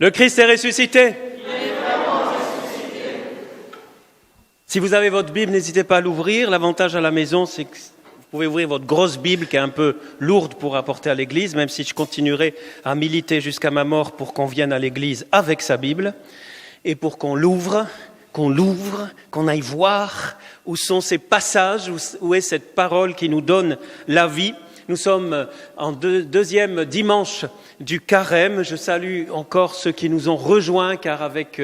Le Christ est ressuscité. Si vous avez votre Bible, n'hésitez pas à l'ouvrir. L'avantage à la maison, c'est que vous pouvez ouvrir votre grosse Bible qui est un peu lourde pour apporter à l'église, même si je continuerai à militer jusqu'à ma mort pour qu'on vienne à l'église avec sa Bible et pour qu'on l'ouvre, qu'on aille voir où sont ces passages, où est cette parole qui nous donne la vie. Nous sommes en deuxième dimanche du Carême. Je salue encore ceux qui nous ont rejoints, car avec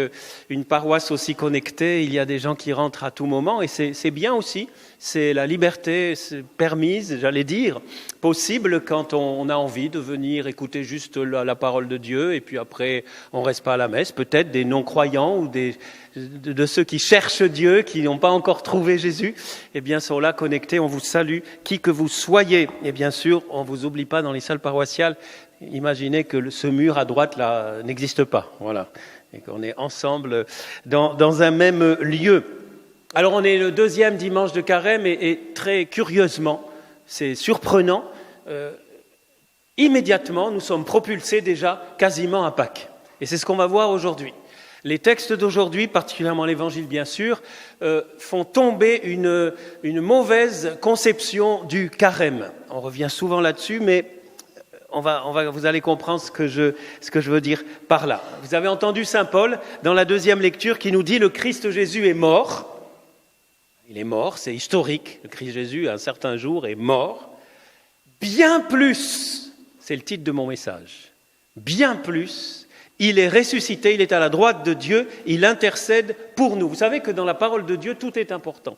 une paroisse aussi connectée, il y a des gens qui rentrent à tout moment, et c'est bien aussi. C'est la liberté permise, j'allais dire, possible quand on a envie de venir écouter juste la parole de Dieu, et puis après on reste pas à la messe. Peut-être des non-croyants ou de ceux qui cherchent Dieu, qui n'ont pas encore trouvé Jésus, eh bien sont là connectés. On vous salue, qui que vous soyez. Et bien sûr, on ne vous oublie pas dans les salles paroissiales. Imaginez que ce mur à droite là n'existe pas, voilà, et qu'on est ensemble dans un même lieu. Alors on est le deuxième dimanche de Carême et très curieusement, c'est surprenant, immédiatement nous sommes propulsés déjà quasiment à Pâques. Et c'est ce qu'on va voir aujourd'hui. Les textes d'aujourd'hui, particulièrement l'Évangile bien sûr, font tomber une mauvaise conception du Carême. On revient souvent là-dessus, mais vous allez comprendre ce que je veux dire par là. Vous avez entendu Saint Paul dans la deuxième lecture qui nous dit « Le Christ Jésus est mort ». Il est mort, c'est historique. Le Christ Jésus, un certain jour, est mort. Bien plus, c'est le titre de mon message, bien plus, il est ressuscité, il est à la droite de Dieu, il intercède pour nous. Vous savez que dans la parole de Dieu, tout est important.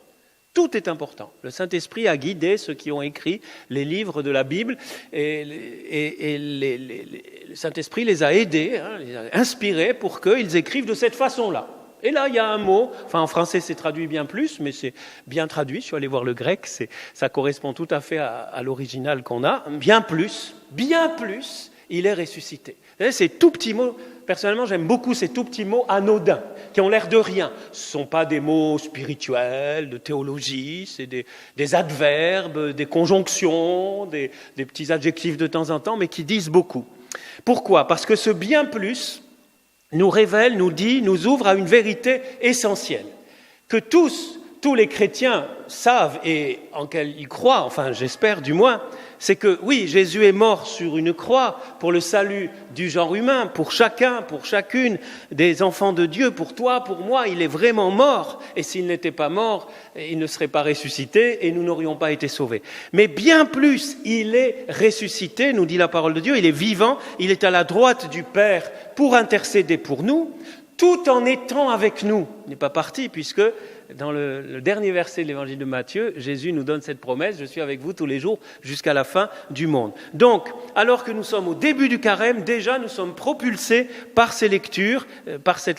Tout est important. Le Saint-Esprit a guidé ceux qui ont écrit les livres de la Bible et le Saint-Esprit les a aidés, les a inspirés pour qu'ils écrivent de cette façon-là. Et là, il y a un mot, enfin en français c'est traduit bien plus, mais c'est bien traduit, je suis allé voir le grec, ça correspond tout à fait à l'original qu'on a. Bien plus, il est ressuscité. Vous savez, ces tout petits mots, personnellement j'aime beaucoup ces tout petits mots anodins, qui ont l'air de rien. Ce ne sont pas des mots spirituels, de théologie, c'est des adverbes, des conjonctions, des petits adjectifs de temps en temps, mais qui disent beaucoup. Pourquoi ? Parce que ce bien plus nous révèle, nous dit, nous ouvre à une vérité essentielle, que tous les chrétiens savent et en quelle ils croient, enfin j'espère du moins, c'est que oui, Jésus est mort sur une croix pour le salut du genre humain, pour chacun, pour chacune des enfants de Dieu, pour toi, pour moi, il est vraiment mort. Et s'il n'était pas mort, il ne serait pas ressuscité et nous n'aurions pas été sauvés. Mais bien plus, il est ressuscité, nous dit la parole de Dieu, il est vivant, il est à la droite du Père pour intercéder pour nous, tout en étant avec nous. Il n'est pas parti puisque dans le dernier verset de l'évangile de Matthieu, Jésus nous donne cette promesse, je suis avec vous tous les jours jusqu'à la fin du monde. Donc, alors que nous sommes au début du carême, déjà nous sommes propulsés par cette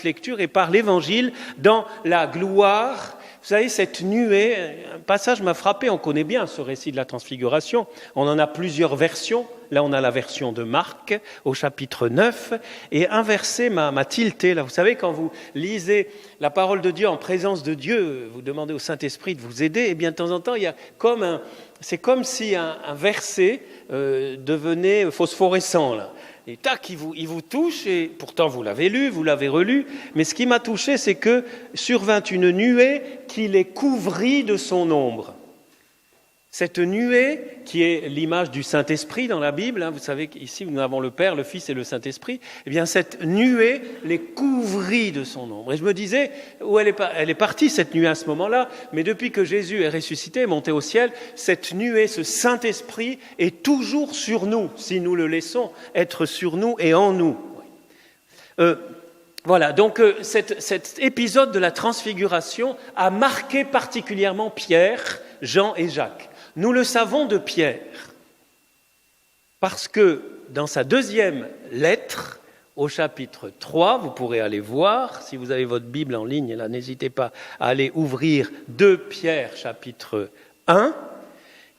lecture et par l'évangile dans la gloire. Vous savez, cette nuée, un passage m'a frappé, on connaît bien ce récit de la transfiguration, on en a plusieurs versions. Là, on a la version de Marc au chapitre 9, et un verset m'a tilté. Là, vous savez, quand vous lisez la parole de Dieu en présence de Dieu, vous demandez au Saint-Esprit de vous aider, et bien de temps en temps, il y a c'est comme si un verset devenait phosphorescent, là. Et tac, il vous touche, et pourtant vous l'avez lu, vous l'avez relu, mais ce qui m'a touché, c'est que survint une nuée qui les couvrit de son ombre. Cette nuée, qui est l'image du Saint-Esprit dans la Bible, vous savez qu'ici nous avons le Père, le Fils et le Saint-Esprit, eh bien cette nuée les couvrit de son ombre. Et je me disais, où elle est partie cette nuée à ce moment-là, mais depuis que Jésus est ressuscité, est monté au ciel, cette nuée, ce Saint-Esprit est toujours sur nous, si nous le laissons être sur nous et en nous. Voilà, donc cet épisode de la transfiguration a marqué particulièrement Pierre, Jean et Jacques. Nous le savons de Pierre, parce que dans sa deuxième lettre, au chapitre 3, vous pourrez aller voir, si vous avez votre Bible en ligne, là, n'hésitez pas à aller ouvrir 2 Pierre, chapitre 1,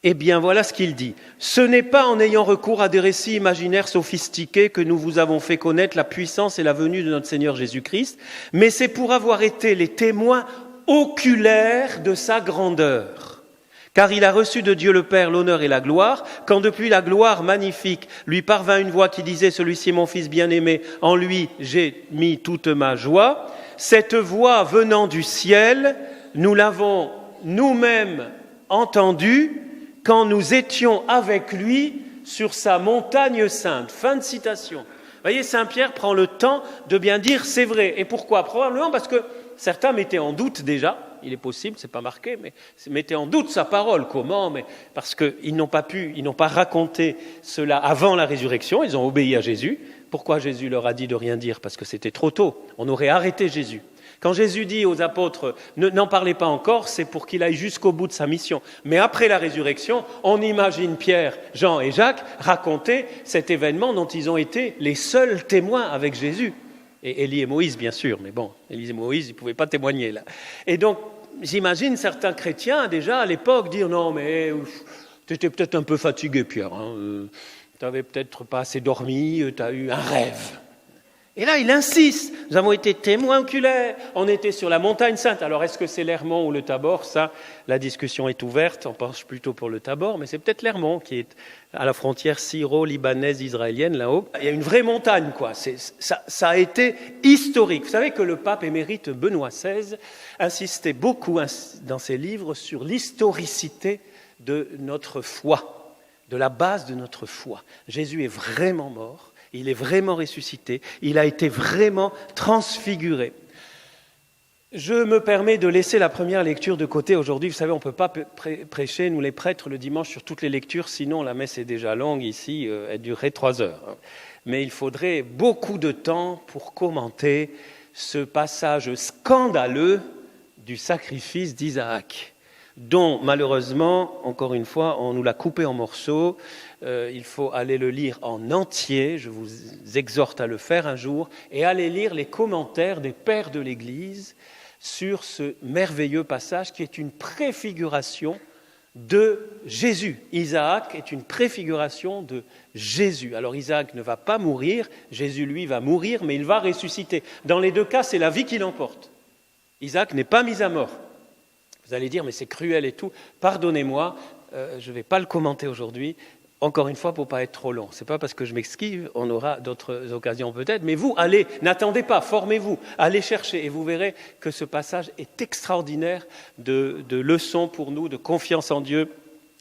eh bien voilà ce qu'il dit. « Ce n'est pas en ayant recours à des récits imaginaires sophistiqués que nous vous avons fait connaître la puissance et la venue de notre Seigneur Jésus-Christ, mais c'est pour avoir été les témoins oculaires de sa grandeur. » Car il a reçu de Dieu le Père l'honneur et la gloire, quand depuis la gloire magnifique lui parvint une voix qui disait « Celui-ci est mon Fils bien-aimé, en lui j'ai mis toute ma joie ». Cette voix venant du ciel, nous l'avons nous-mêmes entendue quand nous étions avec lui sur sa montagne sainte. Fin de citation. Vous voyez, Saint Pierre prend le temps de bien dire « c'est vrai ». Et pourquoi ? Probablement parce que certains mettaient en doute déjà. Il est possible, c'est pas marqué, mais mettez en doute sa parole. Comment ? Mais parce qu'ils n'ont pas raconté cela avant la résurrection, ils ont obéi à Jésus. Pourquoi Jésus leur a dit de rien dire ? Parce que c'était trop tôt, on aurait arrêté Jésus. Quand Jésus dit aux apôtres « n'en parlez pas encore », c'est pour qu'il aille jusqu'au bout de sa mission. Mais après la résurrection, on imagine Pierre, Jean et Jacques raconter cet événement dont ils ont été les seuls témoins avec Jésus. Et Élie et Moïse, bien sûr, mais bon, Élie et Moïse, ils ne pouvaient pas témoigner là. Et donc, j'imagine certains chrétiens, déjà à l'époque, dire « Non, mais tu étais peut-être un peu fatigué, Pierre. Tu n'avais peut-être pas assez dormi, tu as eu un rêve. » Et là, il insiste. Nous avons été témoins oculaires. On était sur la montagne sainte. Alors, est-ce que c'est l'Hermon ou le Tabor ? Ça, la discussion est ouverte. On pense plutôt pour le Tabor, mais c'est peut-être l'Hermon qui est à la frontière syro-libanaise israélienne, là-haut. Il y a une vraie montagne, quoi. Ça a été historique. Vous savez que le pape émérite Benoît XVI insistait beaucoup dans ses livres sur l'historicité de notre foi, de la base de notre foi. Jésus est vraiment mort. Il est vraiment ressuscité, il a été vraiment transfiguré. Je me permets de laisser la première lecture de côté aujourd'hui. Vous savez, on ne peut pas prêcher, nous les prêtres, le dimanche sur toutes les lectures, sinon la messe est déjà longue ici, elle durerait 3 heures. Mais il faudrait beaucoup de temps pour commenter ce passage scandaleux du sacrifice d'Isaac, dont malheureusement, encore une fois, on nous l'a coupé en morceaux. Il faut aller le lire en entier, je vous exhorte à le faire un jour, et aller lire les commentaires des pères de l'Église sur ce merveilleux passage qui est une préfiguration de Jésus. Isaac est une préfiguration de Jésus. Alors Isaac ne va pas mourir, Jésus lui va mourir, mais il va ressusciter. Dans les deux cas, c'est la vie qui l'emporte. Isaac n'est pas mis à mort. Vous allez dire, mais c'est cruel et tout. Pardonnez-moi, je ne vais pas le commenter aujourd'hui. Encore une fois, pour ne pas être trop long. Ce n'est pas parce que je m'esquive, on aura d'autres occasions peut-être. Mais vous, allez, n'attendez pas, formez-vous, allez chercher. Et vous verrez que ce passage est extraordinaire de leçon pour nous, de confiance en Dieu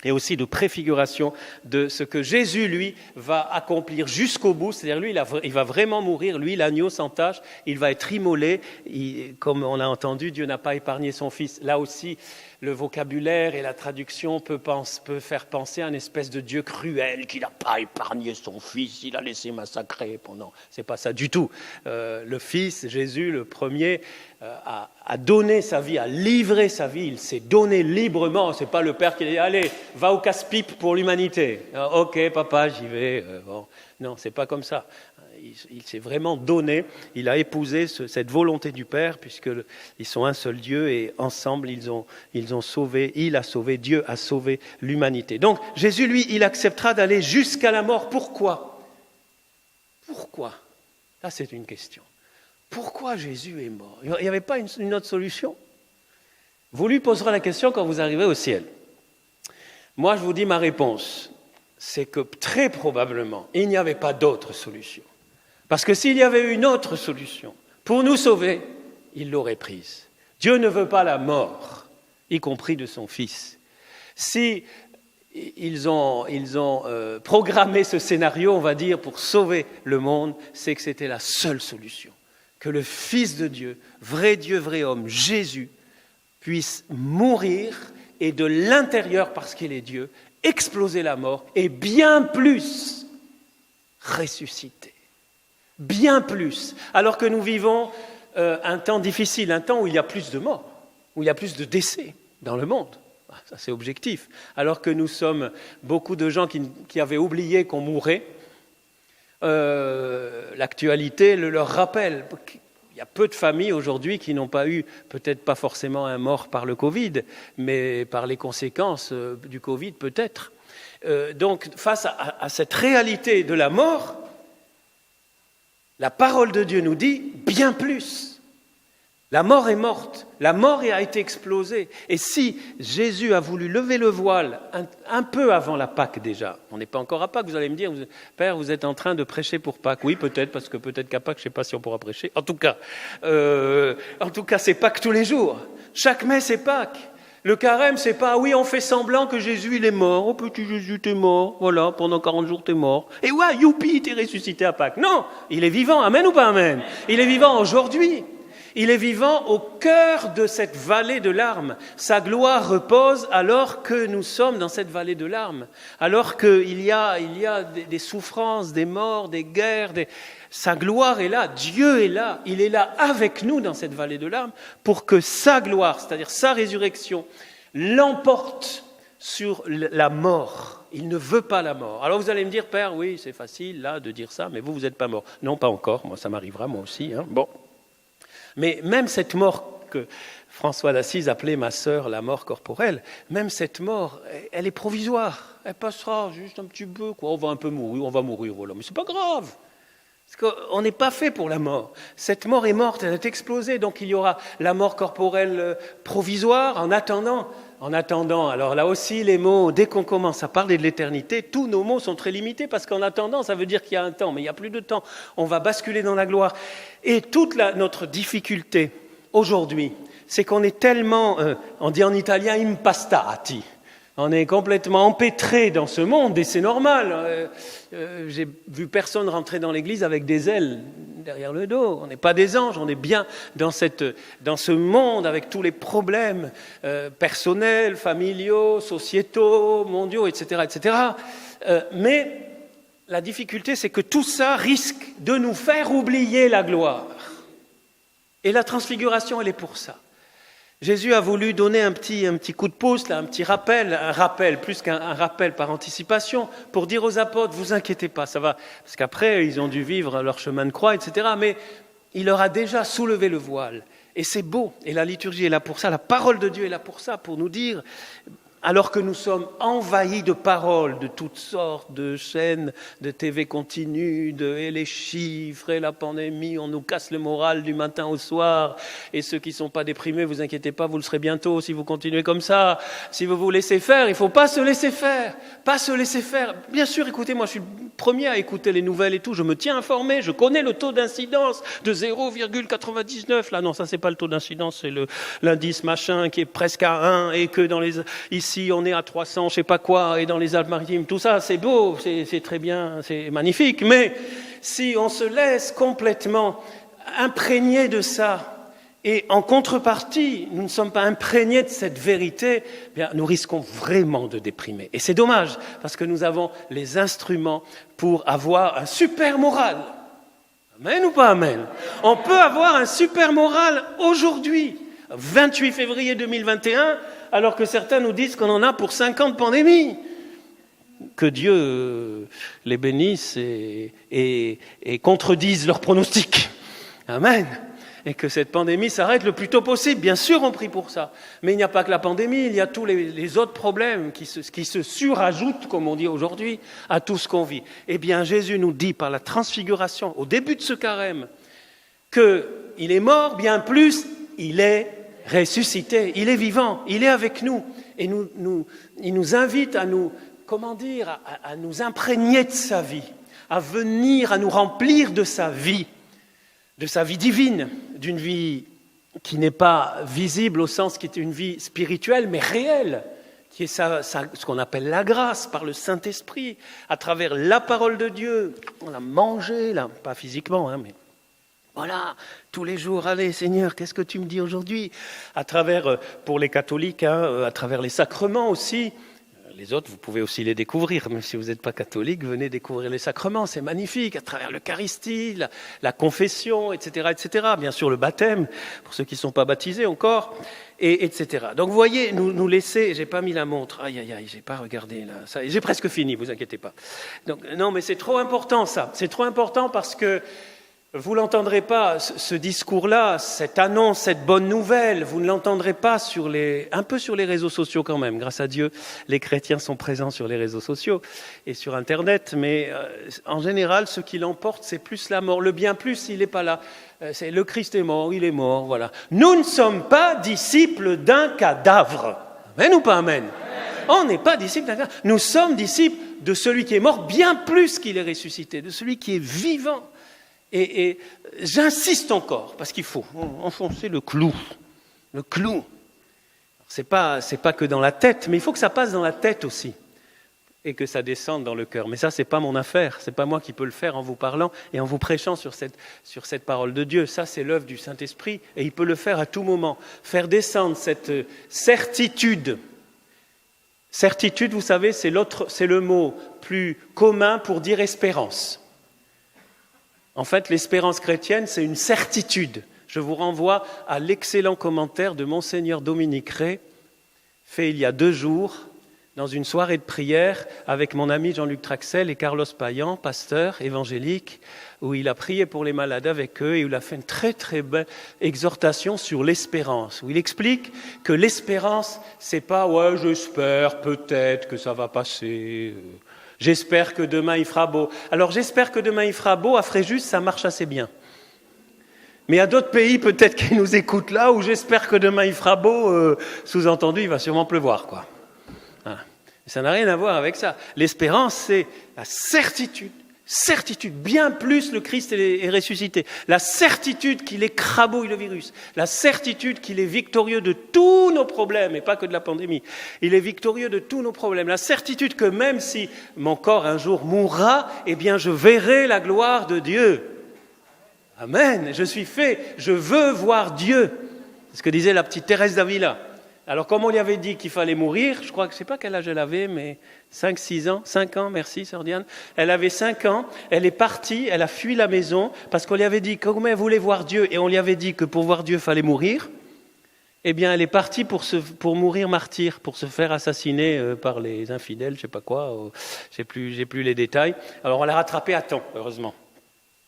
et aussi de préfiguration de ce que Jésus, lui, va accomplir jusqu'au bout. C'est-à-dire, lui, il va vraiment mourir. Lui, l'agneau sans tache, il va être immolé. Comme on l'a entendu, Dieu n'a pas épargné son Fils. Là aussi, le vocabulaire et la traduction peut faire penser à une espèce de Dieu cruel qui n'a pas épargné son Fils, il a laissé massacrer pendant. C'est pas ça du tout. Le Fils, Jésus, le premier, a donné sa vie, a livré sa vie, il s'est donné librement. C'est pas le Père qui a dit « Allez, va au casse-pipe pour l'humanité. » Ok, papa, j'y vais. Bon. Non, c'est pas comme ça. Il s'est vraiment donné, il a épousé cette volonté du Père, puisqu'ils sont un seul Dieu et ensemble ils ont sauvé, il a sauvé, Dieu a sauvé l'humanité. Donc Jésus, lui, il acceptera d'aller jusqu'à la mort. Pourquoi ? Pourquoi ? Là, c'est une question. Pourquoi Jésus est mort ? Il n'y avait pas une autre solution ? Vous lui poserez la question quand vous arriverez au ciel. Moi, je vous dis ma réponse. C'est que très probablement, il n'y avait pas d'autre solution. Parce que s'il y avait eu une autre solution pour nous sauver, il l'aurait prise. Dieu ne veut pas la mort, y compris de son Fils. Si ils ont programmé ce scénario, on va dire, pour sauver le monde, c'est que c'était la seule solution. Que le Fils de Dieu, vrai homme, Jésus, puisse mourir et de l'intérieur, parce qu'il est Dieu, exploser la mort et bien plus ressusciter. Bien plus. Alors que nous vivons un temps difficile, un temps où il y a plus de morts, où il y a plus de décès dans le monde. Ça, c'est objectif. Alors que nous sommes beaucoup de gens qui avaient oublié qu'on mourait. L'actualité leur rappelle. Il y a peu de familles aujourd'hui qui n'ont pas eu, peut-être pas forcément un mort par le Covid, mais par les conséquences du Covid peut-être. Donc face à cette réalité de la mort, la parole de Dieu nous dit bien plus. La mort est morte, la mort a été explosée. Et si Jésus a voulu lever le voile un peu avant la Pâque déjà, on n'est pas encore à Pâques, vous allez me dire, Père, vous êtes en train de prêcher pour Pâques. Oui, peut-être, parce que peut-être qu'à Pâques, je ne sais pas si on pourra prêcher. En tout cas, c'est Pâques tous les jours. Chaque messe, c'est Pâques. Le carême, c'est pas, oui, on fait semblant que Jésus, il est mort. Oh, petit Jésus, t'es mort. Voilà, pendant 40 jours, t'es mort. Et ouais, youpi, t'es ressuscité à Pâques. Non, il est vivant. Amen ou pas amen? Il est vivant aujourd'hui. Il est vivant au cœur de cette vallée de larmes. Sa gloire repose alors que nous sommes dans cette vallée de larmes. Alors qu'il y a des souffrances, des morts, des guerres. Sa gloire est là, Dieu est là. Il est là avec nous dans cette vallée de larmes pour que sa gloire, c'est-à-dire sa résurrection, l'emporte sur la mort. Il ne veut pas la mort. Alors vous allez me dire, Père, oui, c'est facile là de dire ça, mais vous n'êtes pas mort. Non, pas encore. Moi, ça m'arrivera, moi aussi. Bon. Mais même cette mort que François d'Assise appelait ma sœur la mort corporelle, même cette mort, elle est provisoire. Elle passera juste un petit peu, quoi. On va un peu mourir, voilà. Mais c'est pas grave. Parce qu'on n'est pas fait pour la mort. Cette mort est morte, elle est explosée, donc il y aura la mort corporelle provisoire en attendant. Alors là aussi, les mots, dès qu'on commence à parler de l'éternité, tous nos mots sont très limités parce qu'en attendant, ça veut dire qu'il y a un temps, mais il n'y a plus de temps. On va basculer dans la gloire. Et toute notre difficulté aujourd'hui, c'est qu'on est tellement, on dit en italien, impastati. On est complètement empêtré dans ce monde et c'est normal. J'ai vu personne rentrer dans l'église avec des ailes derrière le dos. On n'est pas des anges, on est bien dans ce monde avec tous les problèmes personnels, familiaux, sociétaux, mondiaux, etc. etc. Mais la difficulté, c'est que tout ça risque de nous faire oublier la gloire. Et la transfiguration, elle est pour ça. Jésus a voulu donner un petit coup de pouce, là, un petit rappel, plus qu'un rappel par anticipation, pour dire aux apôtres, vous inquiétez pas, ça va, parce qu'après, ils ont dû vivre leur chemin de croix, etc., mais il leur a déjà soulevé le voile, et c'est beau, et la liturgie est là pour ça, la parole de Dieu est là pour ça, pour nous dire, alors que nous sommes envahis de paroles de toutes sortes, de chaînes, de TV continue, et les chiffres, et la pandémie, on nous casse le moral du matin au soir. Et ceux qui ne sont pas déprimés, vous inquiétez pas, vous le serez bientôt si vous continuez comme ça. Si vous vous laissez faire, il ne faut pas se laisser faire. Pas se laisser faire. Bien sûr, écoutez, moi je suis le premier à écouter les nouvelles et tout, je me tiens informé, je connais le taux d'incidence de 0,99. Là, non, ça c'est pas le taux d'incidence, c'est l'indice machin qui est presque à 1 et que ici on est à 300, je sais pas quoi, et dans les Alpes-Maritimes, tout ça, c'est beau, c'est très bien, c'est magnifique. Mais si on se laisse complètement imprégner de ça, et en contrepartie, nous ne sommes pas imprégnés de cette vérité, eh bien, nous risquons vraiment de déprimer. Et c'est dommage, parce que nous avons les instruments pour avoir un super moral. Amen ou pas amen? On peut avoir un super moral aujourd'hui, 28 février 2021, alors que certains nous disent qu'on en a pour 50 pandémies. Que Dieu les bénisse et contredise leurs pronostics. Amen. Et que cette pandémie s'arrête le plus tôt possible. Bien sûr, on prie pour ça. Mais il n'y a pas que la pandémie, il y a tous les autres problèmes qui se surajoutent, comme on dit aujourd'hui, à tout ce qu'on vit. Eh bien, Jésus nous dit par la transfiguration, au début de ce carême, qu'il est mort, bien plus, il est ressuscité, il est vivant, il est avec nous. Et il nous invite à nous, à nous imprégner de sa vie, à venir, à nous remplir de sa vie divine, d'une vie qui n'est pas visible au sens qui est une vie spirituelle, mais réelle, qui est ce qu'on appelle la grâce par le Saint-Esprit, à travers la parole de Dieu. On l'a mangé, là, pas physiquement, mais voilà, tous les jours, allez Seigneur, qu'est-ce que tu me dis aujourd'hui? À travers, pour les catholiques, à travers les sacrements aussi. Les autres, vous pouvez aussi les découvrir, même si vous n'êtes pas catholique, venez découvrir les sacrements, c'est magnifique, à travers l'Eucharistie, la confession, etc., etc. Bien sûr, le baptême, pour ceux qui ne sont pas baptisés encore, et etc. Donc vous voyez, nous laisser, j'ai pas mis la montre, aïe, j'ai pas regardé là, ça, j'ai presque fini, vous inquiétez pas. Donc, non, mais c'est trop important ça, c'est trop important parce que Vous l'entendrez pas, ce discours-là, cette annonce, cette bonne nouvelle, vous ne l'entendrez pas un peu sur les réseaux sociaux quand même. Grâce à Dieu, les chrétiens sont présents sur les réseaux sociaux et sur Internet, mais en général, ce qui l'emporte, c'est plus la mort. Le bien plus, il n'est pas là. C'est le Christ est mort, il est mort, voilà. Nous ne sommes pas disciples d'un cadavre. Amen ou pas amen? On n'est pas disciples d'un cadavre. Nous sommes disciples de celui qui est mort bien plus qu'il est ressuscité, de celui qui est vivant. Et j'insiste encore, parce qu'il faut enfoncer le clou. Le clou. C'est pas que dans la tête, mais il faut que ça passe dans la tête aussi. Et que ça descende dans le cœur. Mais ça, c'est pas mon affaire. C'est pas moi qui peux le faire en vous parlant et en vous prêchant sur cette parole de Dieu. Ça, c'est l'œuvre du Saint-Esprit. Et il peut le faire à tout moment. Faire descendre cette certitude. Certitude, vous savez, c'est le mot plus commun pour dire espérance. En fait, l'espérance chrétienne, c'est une certitude. Je vous renvoie à l'excellent commentaire de Monseigneur Dominique Ray, fait il y a 2 jours, dans une soirée de prière avec mon ami Jean-Luc Traxel et Carlos Payan, pasteur évangélique, où il a prié pour les malades avec eux et où il a fait une très très belle exhortation sur l'espérance, où il explique que l'espérance, c'est pas « ouais, j'espère peut-être que ça va passer ». J'espère que demain il fera beau. Alors j'espère que demain il fera beau, à Fréjus, ça marche assez bien. Mais il y a d'autres pays peut-être qui nous écoutent là, où j'espère que demain il fera beau, sous-entendu il va sûrement pleuvoir, quoi. Voilà. Ça n'a rien à voir avec ça. L'espérance, c'est la certitude, bien plus le Christ est ressuscité. La certitude qu'il écrabouille le virus. La certitude qu'il est victorieux de tous nos problèmes, et pas que de la pandémie. Il est victorieux de tous nos problèmes. La certitude que même si mon corps un jour mourra, eh bien je verrai la gloire de Dieu. Amen. Je suis fait, je veux voir Dieu. C'est ce que disait la petite Thérèse d'Avila. Alors, comme on lui avait dit qu'il fallait mourir, je crois que je ne sais pas quel âge elle avait, mais 5 ans, merci, sœur Diane. Elle avait 5 ans, elle est partie, elle a fui la maison, parce qu'on lui avait dit comment elle voulait voir Dieu, et on lui avait dit que pour voir Dieu, il fallait mourir. Eh bien, elle est partie pour mourir martyr, pour se faire assassiner par les infidèles, je ne sais pas quoi, j'ai plus les détails. Alors, on l'a rattrapée à temps, heureusement.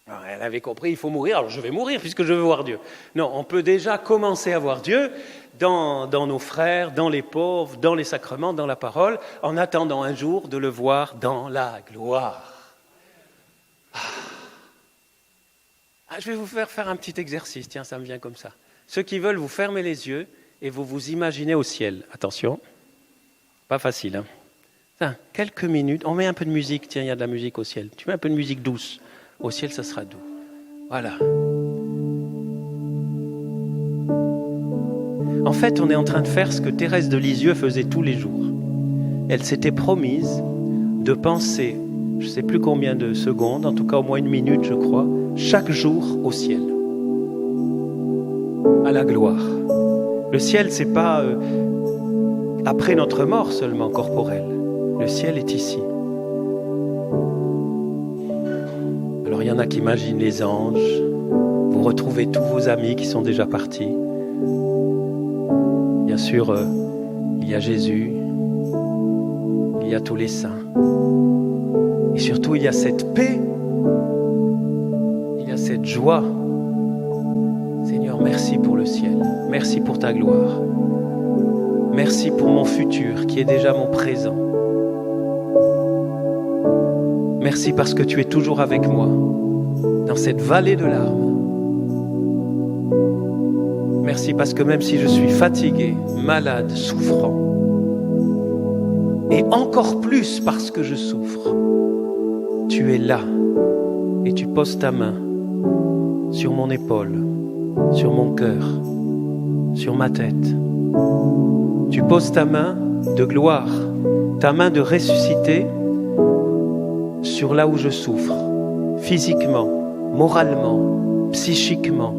Alors, elle avait compris, il faut mourir, alors je vais mourir puisque je veux voir Dieu. Non, on peut déjà commencer à voir Dieu dans nos frères, dans les pauvres, dans les sacrements, dans la parole, en attendant un jour de le voir dans la gloire. Je vais vous faire un petit exercice, tiens, ça me vient comme ça. Ceux qui veulent, vous fermez les yeux et vous vous imaginez au ciel. Attention, pas facile, hein. Tiens, quelques minutes, on met un peu de musique, tiens, il y a de la musique au ciel. Tu mets un peu de musique douce. Au ciel, ça sera doux. Voilà. En fait, on est en train de faire ce que Thérèse de Lisieux faisait tous les jours. Elle s'était promise de penser, je ne sais plus combien de secondes, en tout cas au moins 1 minute, je crois, chaque jour au ciel. À la gloire. Le ciel, c'est pas après notre mort seulement corporelle. Le ciel est ici. Alors il y en a qui imaginent les anges, vous retrouvez tous vos amis qui sont déjà partis. Bien sûr, il y a Jésus, il y a tous les saints. Et surtout, il y a cette paix, il y a cette joie. Seigneur, merci pour le ciel, merci pour ta gloire. Merci pour mon futur qui est déjà mon présent. Merci parce que tu es toujours avec moi dans cette vallée de larmes. Merci parce que même si je suis fatigué, malade, souffrant, et encore plus parce que je souffre, tu es là et tu poses ta main sur mon épaule, sur mon cœur, sur ma tête. Tu poses ta main de gloire, ta main de ressuscité sur là où je souffre, physiquement, moralement, psychiquement.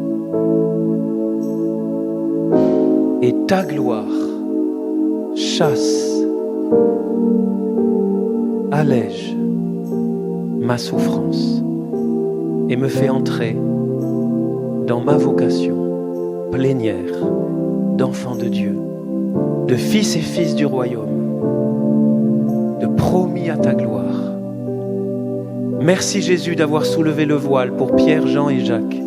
Et ta gloire chasse, allège ma souffrance et me fait entrer dans ma vocation plénière d'enfant de Dieu, de fils et fils du royaume, de promis à ta gloire. Merci Jésus d'avoir soulevé le voile pour Pierre, Jean et Jacques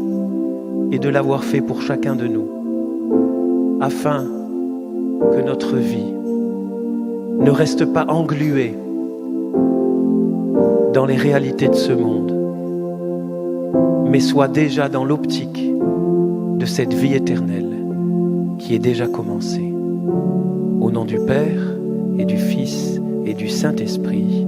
et de l'avoir fait pour chacun de nous, afin que notre vie ne reste pas engluée dans les réalités de ce monde, mais soit déjà dans l'optique de cette vie éternelle qui est déjà commencée. Au nom du Père et du Fils et du Saint-Esprit.